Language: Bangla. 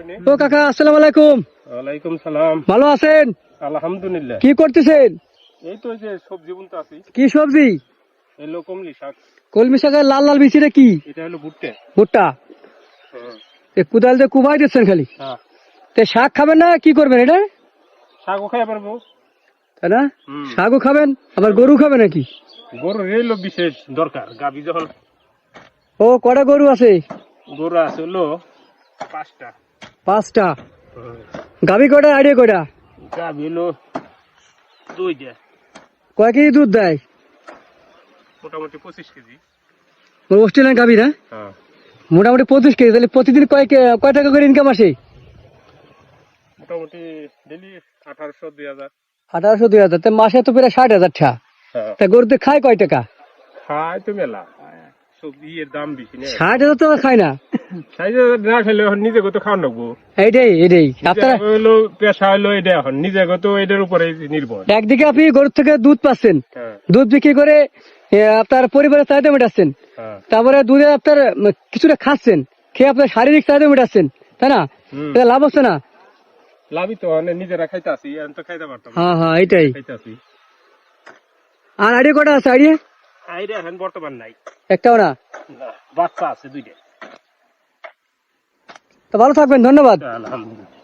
তো কাকা আসসালামু আলাইকুম। ওয়ালাইকুম সালাম। ভালো আছেন? আলহামদুলিল্লাহ। কি করতেছেন? এই তো যে সবজি বুনতে আছি। কি সবজি? এলো কমলি শাক। কলমি শাকের লাল লাল বিচিটা কি? এটা হলো ভুট্টা। ভুট্টা। কোদাল দিয়ে কুবাই দিচ্ছেন খালি? হ্যাঁ। তে শাক খাবেন না কি করবেন এটা? শাকও খাই পারবো। তাই না? শাকও খাবেন আবার গরু খাবেন নাকি? গরু এলো বিশেষ দরকার গাবি যখন। ও কটা গরু আছে? গরু আছে হলো 5টা। 5টা। গাবি কটা আড়িয়ে কটা? গাবি হলো 2টা। কয় কেজি দুধ দেয়? মোটামুটি 25 কেজি। অস্ট্রেলিয়ান গাবি না? হ্যাঁ। মোটামুটি 25 কেজি। তাহলে প্রতিদিন কয় টাকা করে ইনকাম আসে? মোটামুটি ডেলি 1800 2000। 1800 2000। তা মাসে তো প্রায় 60,000 টাকা। হ্যাঁ। তা গরুতে খায় কয় টাকা? খাই তো মেলা। সবজি এর দাম বেশি না। 60,000 তো খায় না। 60,000 না খেলে নিজে কত খাওয়া লাগবো। এইটাই আপনারা হলো পেশা হলো এটা এখন নিজে কত এটার উপরে নির্ভর। একদিকে আপনি গরুর থেকে দুধ পাচ্ছেন, হ্যাঁ। দুধ বিক্রি করে আপনার পরিবারের চাহিদা মেটাচ্ছেন, হ্যাঁ। তারপরে দুধে আপনার কিছুটা খাচ্ছেন, খেয়ে আপনার শারীরিক চাহিদা মেটাচ্ছেন, তাই না? এটা লাভ হচ্ছে না? লাভই তো নিজেরা খাইতে আসি এখন তো খাইতে পারতাম না। হ্যাঁ এইটাই। খাইতে আসি। আর আইডিয়া কটা আছে? আইডিয়া আইডিয়া এখন বর্তমান নাই। একটাও না? বাচ্চা আছে 2টা। তো ভালো থাকবেন, ধন্যবাদ। আলহামদুলিল্লাহ।